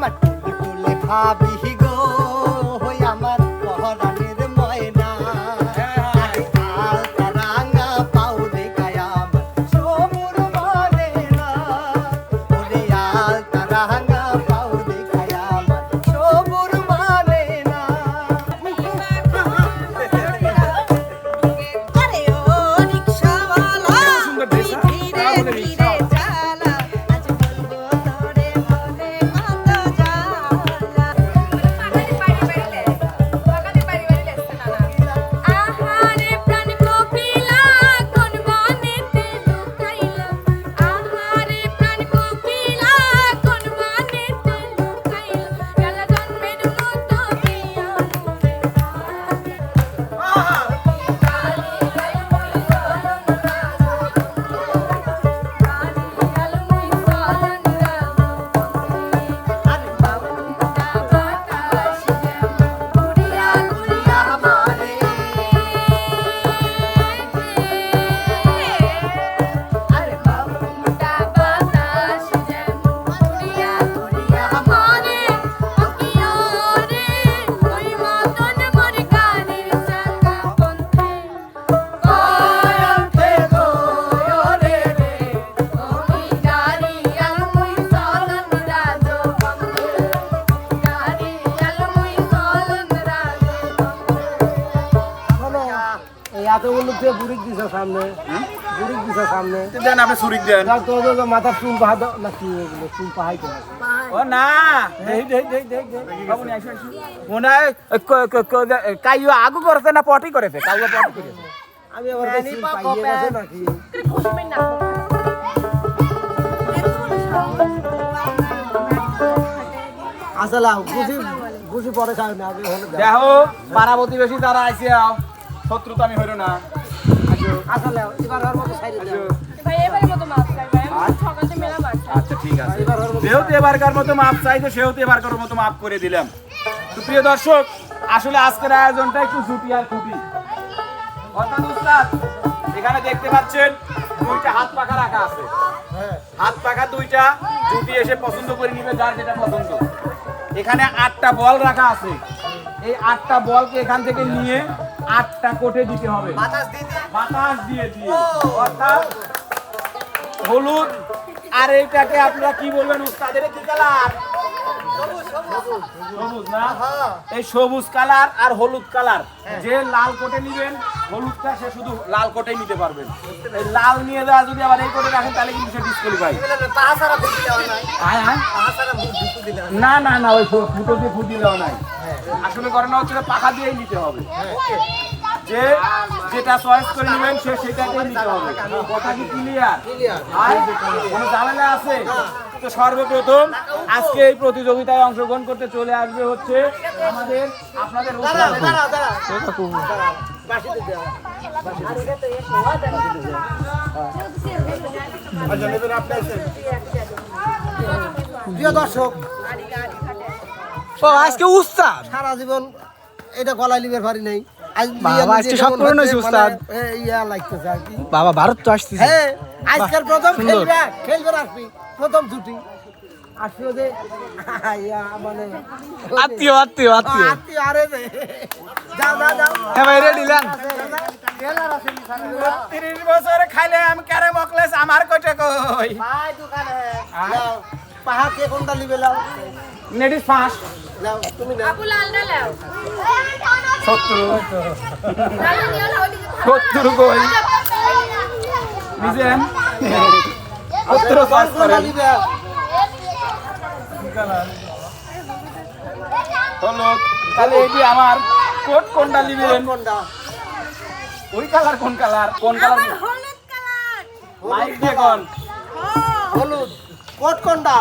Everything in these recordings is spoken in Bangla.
আমার টুলে টুলে ভাবি গো হই আমার পহরানের ময়না আরে আলতা রাঙা পাও দেখায় আমার সবুর মানে না ওরে আলতা রাঙা পাও দেখায় আমার সবুর মানে না আরে ও রিকশাওয়ালা ধীরে ধীরে চালা আজ বলবো তোরে মনে কত জ্বালা আহারে প্রাণ কোকিলা কোন বনেতে লুকাইলা আহারে প্রাণ কোকিলা কোন বনেতে লুকাইলা কালা জন্মের মতো প্রিয়া এতগুলো দিয়ে বুড়িক দিছে সামনে বুড়িক দিছে সামনে দেন আপনি সুরিক দেন তো মাথার চুল বাহাদ না কি এগুলো চুল পাহাই তো ও না মনে হয় কাইও আগু করেছে না পটি করেছে কাইও পটি করেছে আমি আবার চুল পাইয়ে গেছে নাকি আসলে বুঝি বুঝি পরে খাই না আগে হলে দেখো পাড়া প্রতিবেশী যারা আইছে শত্রুতা আমি হইল না আসলে এবার আর মতো সাইড দাও আচ্ছা ঠিক আছে যেহেতু এবারকার মতো মাপ চাইতো সেহেতু এবারকার মতো মাপ করে দিলাম তো প্রিয় দর্শক আসলে আজকের আয়োজনটা একটু ছুটি আর খুঁটি অর্থাৎ উস্তাদ এখানে দেখতে পাচ্ছেন দুইটা হাত পাখা রাখা আছে হাত পাখা দুইটা জুটি এসে পছন্দ করে নিবে যার যেটা পছন্দ এখানে 8টা বল রাখা আছে এই 8টা বলকে এখান থেকে নিয়ে 8টা কোটে দিতে হবে বাতাস দিয়ে দিয়ে অর্থাৎ হলুদ আর এইটাকে আপনারা কি বলবেন উস্তাদের কি কালার সবুজ না এই সবুজ কালার আর হলুদ কালার যে লাল কোটে নিবেন হলুদটা সে শুধু লাল কোটেই নিতে পারবেন এই লাল নিয়ে দেওয়া যদি আবার এই কোটে রাখেন তাহলে কিন্তু সে ডিসকোয়ালিফাই না না না ওই ফুটো দিয়ে ফুট দিলেও নাই আসলে ঘটনা হচ্ছে পাখা দিয়েই নিতে হবে যে যেটা চয়েস করে নেবেন সে সেটাতেই নিতে হবে কথা কি ক্লিয়ার আর কোনো ঝামেলা আছে তো সর্বপ্রথম আজকে এই প্রতিযোগিতায় অংশগ্রহণ করতে চলে আসবে হচ্ছে আমাদের আপনাদের প্রিয় দর্শক আজকে উস্তাদ সারা জীবন এটা গলায় লিবার পারি নাই আজ বাবা, আজকে সব পূরণ হয়েছে, উস্তাদ। ইয়া লাগতেছে আর কি বাবা ভারত তো আসতেছে হ্যাঁ আজকের প্রথম সুন্দর। খেলবে আসবি প্রথম ছুটি আসবে যে ইয়া মানে আত্মীয় আত্মীয় আত্মীয় আত্মীয় আরে যে যাও যাও যাও হ্যাঁ ভাই রেডি লান 30 বছরে খাইলে আমি কারে মকলেস আমার কইটা কই ভাই দোকানে যাও পাহাড় কে কোনটা লিবে লাও নেডিস ফাঁস লাও তুমি নাও আপু লালটা লাও 70 কই বুঝেন 70 চয়েস করেন লিবে হলুদ তাহলে এই যে আমার কোট কোনটা নিবেন কোনটা ওই কালার কোন কালার কোন কালার হলুদ কালার মাইক দিয়ে কোন হলুদ কোট কোনটা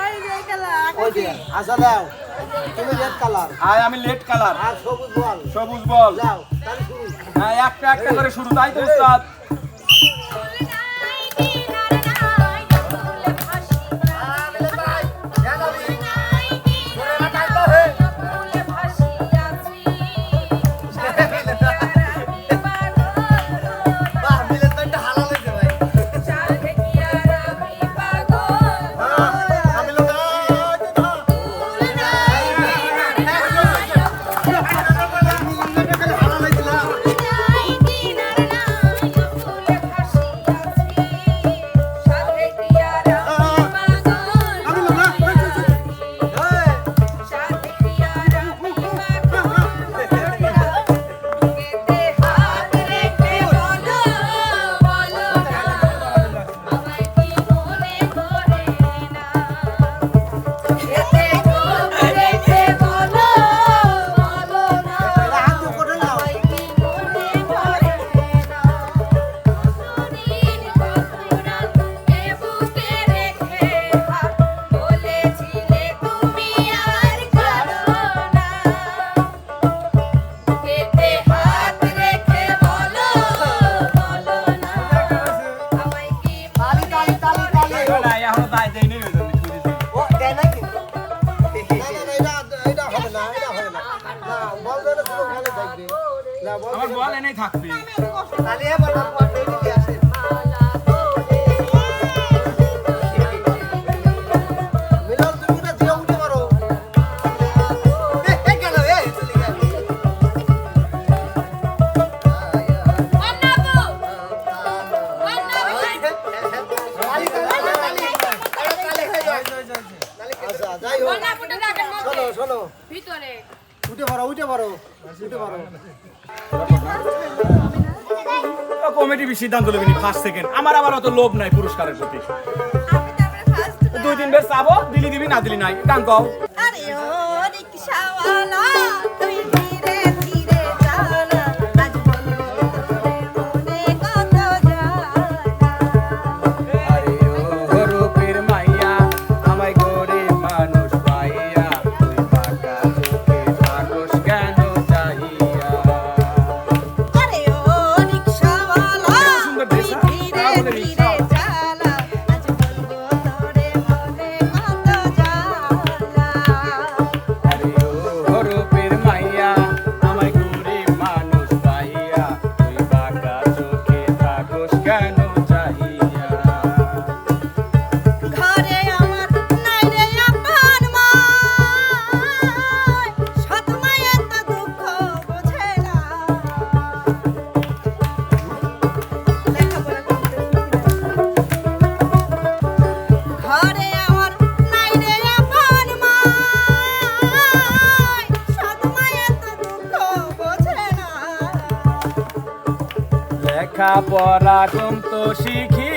এই যে কালার ওই যে আসা দাও তুমি রেড কালার আর আমি লেট কালার আর সবুজ বল সবুজ বল যাও তাহলে শুরু হ্যাঁ একটা একটা করে শুরু তাই তো উস্তাদ আমার বল এনেই থাকবি। তাহলে এবার বলটা এদিকে আসে। মিলন তুমি না দিয়ে উঠে পারো এই গেল এই চলে গেল। আচ্ছা যাই হোক শোনো শোনো ভিতরে উঠে পারো উঠে পারো উঠে পারো কমিটি সিদ্ধান্ত নেবেনি ফার্স্ট সেকেন্ড। আমার আবার অত লোভ নাই পুরস্কারের প্রতি। দুই তিন বের চাবো, দিলি দিবি না দিলি নাই। গান গাও। আরে ও রিকশাওয়ালা তুই ধীরে ধীরে চালা আজ বলবো তোরে মনে কত জ্বালা আরে ও রূপের মাইয়া আমায় গরিব মানুষ পাইয়া তুই বাঁকা চোখে থাকস কেন চাহিয়া। আরে ও রিকশাওয়ালা সুন্দর তুই ড্রেস, ধীরে তাহলে ধীরে রিকশা। চালা আজ বলবো তোরে মনে কত জ্বালা আরে ও রূপের মাইয়া আমায় গরিব মানুষ পাইয়া তুই বাঁকা চোখে থাকস কেন চাহিয়া। ঘরে আমার নাই রে আপন মায় সৎ মায়ের তো দুঃখ বোঝে না লেখাপড়া করতে ঘরে আমার নাই রে আপন মায় সৎ মায়ের তো দুঃখ বোঝে না লেখা পড়া কম তো শিখি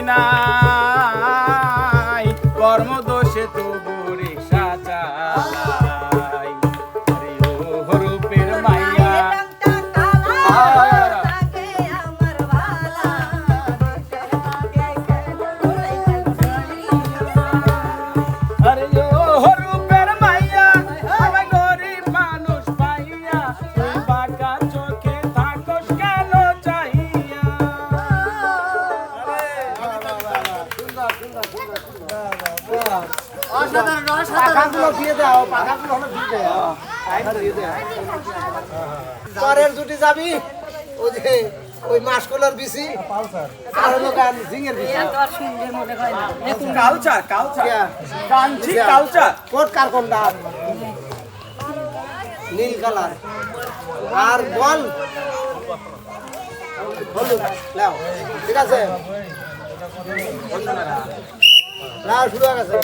নাই কর্মদোষে তবু রিক্সা চালাই। আরে ও রূপের মাইয়া আরে ও রূপের মাইয়া আমায় গরিব মানুষ পাইয়া তুই বাঁকা চোখে থাকস কেন চাহিয়া। অসাধারণ অসাধারণ। পাখাগুলো দিয়ে দাও পাখাগুলো হলো দিয়ে দাও পরের দুটি যাবি ওই যে ওই মাসকলার বিসি আর হলো গান জিঙের বিসি কালচার কালচার কিয়া? কাঞ্চি কালচার। কোট কার কোনটা নীল কালার আর বল হলুদ নাও ঠিক আছে নাও শুরু হয়ে গেছে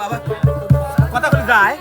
বাবা কথা বলে যায়।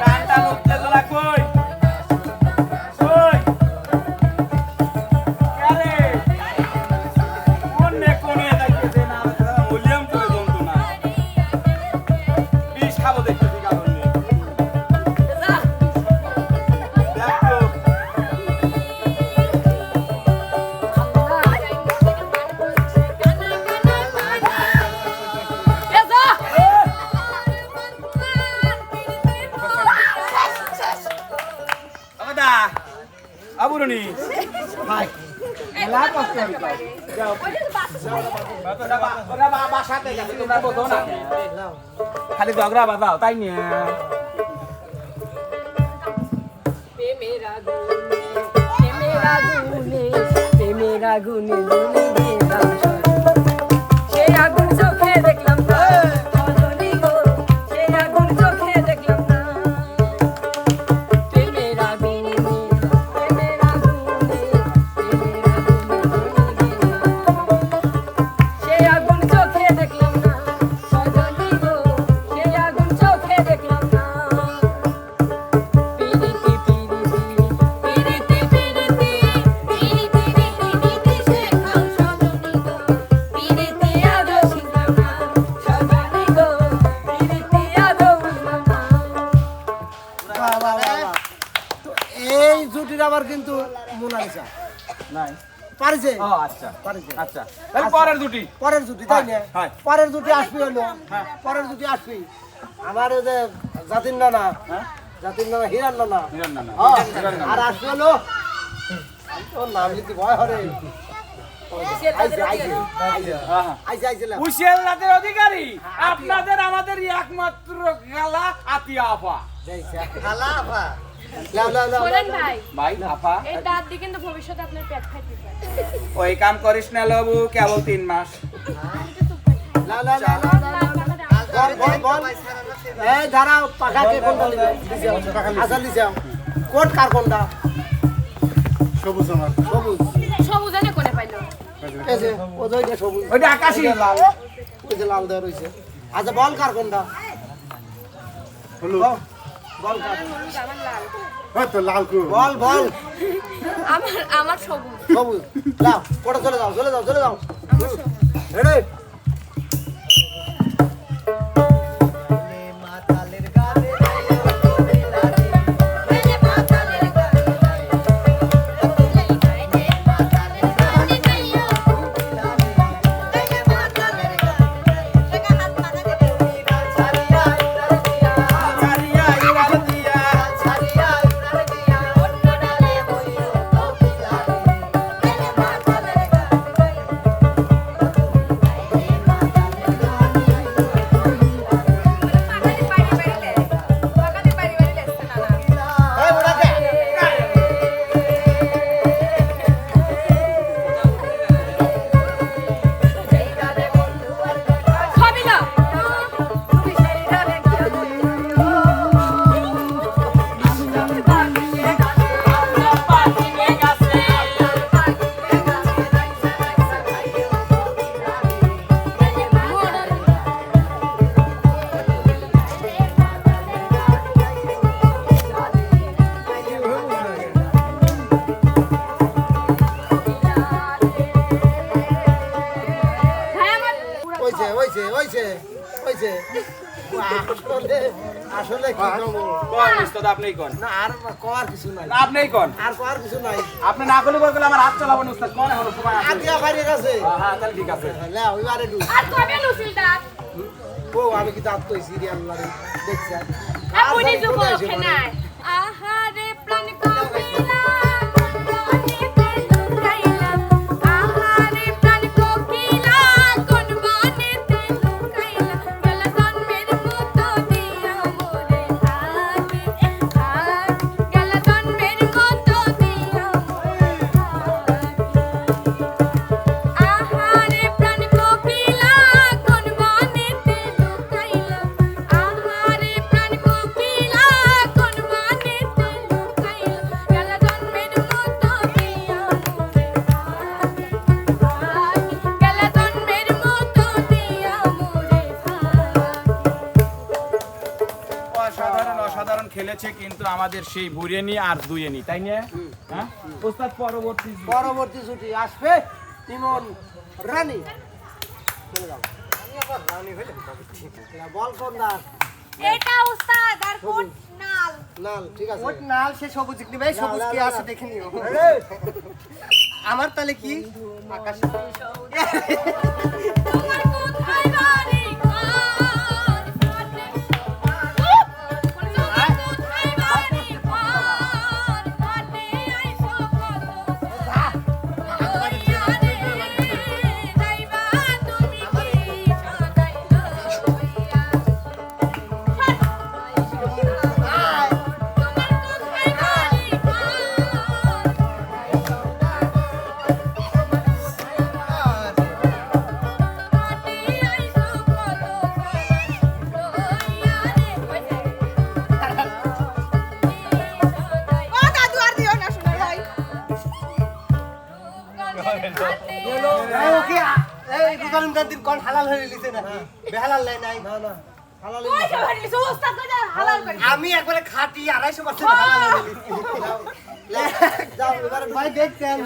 টানটা উঠতে তোলা কই কই আরে কোনে কোনে যাইতেছে না মূল্যাম করে দন্ত না বিষ খাবো দেখতেছি কারণ নেই দেখো দাদা আবুরনি হাই এলা কষ্ট হইতো যাও ওরা বাসাতে গেছে তোমরা বোঝো না খালি ঝগড়া বাজাও তাই নিয়ে মেরা গুনে গুনে দিলাম সে আগুন চোখে দেখলাম না রজনী গো সে আগুন চোখে দেখলাম না প্রেমের আগুনে কিন্তু মোনালিসা নাই পারিছে ও আচ্ছা পারিছে আচ্ছা তাহলে পরের দুটি পরের জুটি তাই না হ্যাঁ। পরের জুটি আসবি হলো হ্যাঁ। পরের জুটি আসবি আমার ওই যে জাতির নানা হ্যাঁ জাতির নানা হিরান নানা হিরণ না না হ্যাঁ, হিরণ না। আর আসবি হলো তোর নাম লিখতে ভয় হরে আইছে আইছে আইছে আহা। আইছে আইছে লা। হুশিয়ারনাথের অধিকারী আপনাদের আমাদের একমাত্র গালা আতিয়া আফা যাইছে। খালা আপা লাও লাও লাও শোনেন ভাই ভাই আফা এই দাঁত দিয়ে কিন্তু ভবিষ্যতে আপনার পেট খাইতে পারে ওই কাম করিস না লবু কেবল 3 মাস লাও লাও লাও লাও, লাও, লাও। বল বল বল এই দাঁড়াও পাখা কে কোনটা নিবে আচ্ছা লিজাও কোট কার কোনটা সবুজ আমার সবুজ সবুজ এনে কোনে পাইলো এই যে ও যে সবুজ ওইটা আকাশী লাল ওই যে লাল দেওয়া রয়েছে আচ্ছা বল কার কোনটা হলুদ বল কার হলুদ আমার লাল হয়তো লাল কো বল বল আমার সবুজ সবুজ লাও কোটা চলে যাও চলে যাও চলে যাও আমার সবুজ রেডি মাতালের গানে মেলে মাতালের গানে গাইতে মাতালের গানে গাইও মেলে মাতালের গানে টাকা হাত মাথা কেটে ছাড়িয়া উড়াল দিয়া ছাড়িয়া ইরাল দিয়া ছাড়িয়া উড়াল দিয়া অন্য ডালে বইও কোকিলারে মেলে মাতালের গানে পাকাতে পারি পারি লেসতে না এই বড়া কে খাবি না ভাই আমার ওইছে ওইছে ওইছে ওইছে আসলে আসলে কি কমো কোন উস্তাদ আপনিই কোন না আর কর কিছু নাই না আপনিই কোন আর কর কিছু নাই আপনি না করলে বললে আমার হাত চালাবো না উস্তাদ কোন হলো সময় আছে আদিয়া বাইরে গেছে হ্যাঁ তাহলে ঠিক আছে লাও এবারে ডু আর কবে লুসিল দাঁত ও আমি কি দাঁত কই সিরিয়াল লারে দেখছি আপনি যুব খেনায় আহারে প্রাণ কোকিলা বনেতে লুকাইলা আহারে প্রাণ কোকিলা কোন বনেতে লুকাইলা গেল জন্মের মতো দিয়া মোরে থাকি গেল জন্মের মতো দিয়া মোরে থাকি আহারে প্রাণ কোকিলা কোন বনেতে লুকাইলা আহারে প্রাণ কোকিলা কোন বনেতে লুকাইলা গেল জন্মের মতো দিয়া মোরে থাকি গেল জন্মের মতো দিয়া মোরে থাকি অসাধারণ অসাধারণ খেলেছে কিন্তু আমাদের সেই বুড়িয়ে আর দুইয়ে নি তাই না হ্যাঁ উস্তাদ পরবর্তী পরবর্তী ছুটি আসবে ইমন রানী চলে যাও বল কোন দা এটা উস্তাদ আর কোট নাল নাল ঠিক আছে ওট নাল সে সবুজ নিবে সবুজ কি আছে দেখে নিও আমার তাহলে কি আকাশ তোমার কোথায় বাড়ি ঘর কাটে তোমার কোথায় বাড়ি ঘর কাটে আইসো কত ওইয়া রে যাইবা তুমি কি সদাই লইয়া তোমার কোথায় বাড়ি ঘর ও দাদু আর দিও না শোনা ভাই ওকে এই বুঝালুম দিন কোন হালাল হয়ে লিছে না বেহালাল লাই নাই না না হালাল আমি একবারে খাঁটি 250% হালাল হয়ে লিছি যাও এবারে ভাই দেখছেন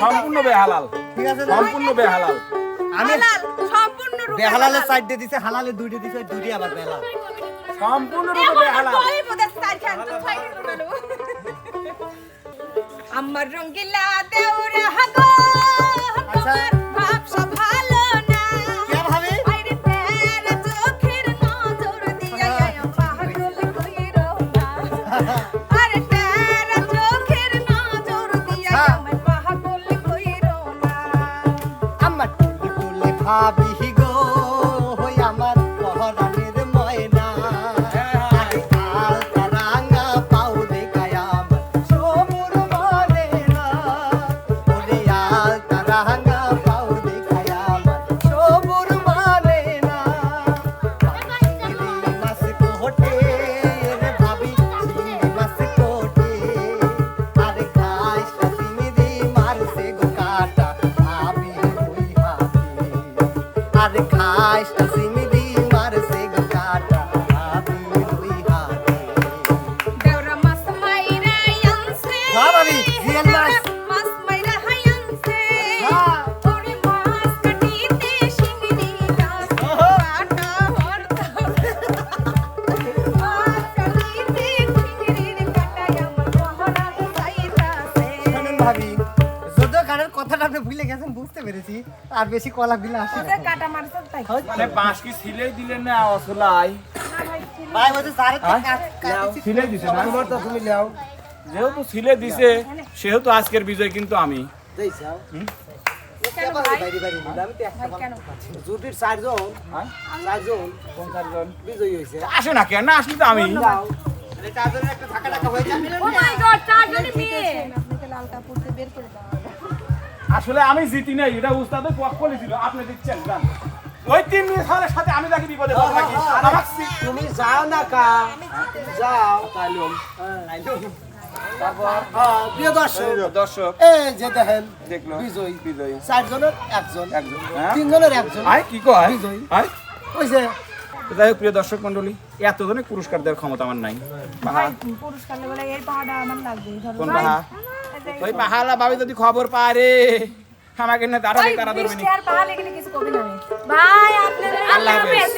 সম্পূর্ণ বেহালাল ঠিক আছে সম্পূর্ণ বেহালাল আমি সম্পূর্ণ রূপে বেহালালের সাইড দিয়ে দিছে হালালের দুইটা দিছে দুইটা আবার বেহালাল সম্পূর্ণ রূপে বেহালাল কই বদে সাইড খান তো ছয় আমার রঙ্গিলা দেওরা গো তোমার ভাবসা ভালো না কে ভাবি আইরে তেরা চোখের নজর দিয়া পাগল কইরো না আরে তেরা চোখের নজর দিয়া আমার পাগল কইরো না আমার টুলে টুলে ভাবি গো হই আমার পহরানির ময়না আরে কাল তারাঙ্গা পাও দেখায় আমার সবুর মানে না ওরে আল তারাঙ্গা পাও দেখায় আমার সবুর মানে না চিংড়ি মাছ কোটে রে ভাবি চিংড়ি মাছ কোটে আরে খাইস চিংড়ি মারছে গো কাটা ভাবি ওই হাতে আরে খাইস চিংড়ি মারছে গো কাটা ভাবি ওই হাতে দেওরা মাছ মাইরা আনছে হ্যাঁ ভাবি, রিয়েল মাছ। মাছ মাইরা আনছে হ্যাঁ। ওরে মাছ কাটিতে শিঙড়ি গাছ ওহো। কাটা হরতা মাছ কাটিতে শিঙড়ির কাটায় আমার পহরা চাইতাছে শুনুন ভাবি যদিও গানের কথাটা আপনি ভুলে গেছেন বুঝতে পেরেছি আর বেশি কলা বিলা আসে না। ওদের কাটা মারছে তাই মানে বাঁশ কি সিলাই দিলেন না অসলাই ভাই বলছে সারে সিলাই দিছে না তোমার তো তুমি লাও যেহেতু সিলাই দিছে সেহেতু আজকের বিজয় কিন্তু আমি দেইছাও কেন ভাই বাইরে বাইরে আমি তো একটা কেন জুটির 4 জন হ্যাঁ? 4 জন 50 জন বিজয়ী হইছে আসে না কেন না আসলে তো আমি যাও এটা চারজনের একটা ধাক্কা টাকা হয়ে যাবে ও মাই গড চারজনই মেয়ে আপনাকে লাল কাপড় বের করে দাও আসলে আমি জিতি নাই এটা উস্তাদের পক্ষ ছিল আপনি দিচ্ছেন জান ওই 3 মিনিটের সাথে আমি তাকে বিপদে ফেলবো নাকি আমার তুমি যাও না কা যাও তাইলুম প্রিয় দর্শক দর্শক এই যে দেখেন দেখলো বিজয়ী বিজয় 4 জনের একজন একজন হ্যাঁ 3 জনের একজন আয় কি কয় বিজয়ী। আয় কইছে তো যাই হোক প্রিয় দর্শক মন্ডলী এতজনের পুরস্কার দেওয়ার ক্ষমতা আমার নাই বাহা পুরস্কার বলে এই পাহাড়টা আমার লাগবে ধরো কোন বাহা ওই বাহালা ভাবি যদি খবর পারে আমাকে না তারা তারা ধরবে নি আর পাহাড় এখানে কিছু কবি না ভাই আপনাদের আল্লাহ হাফেজ।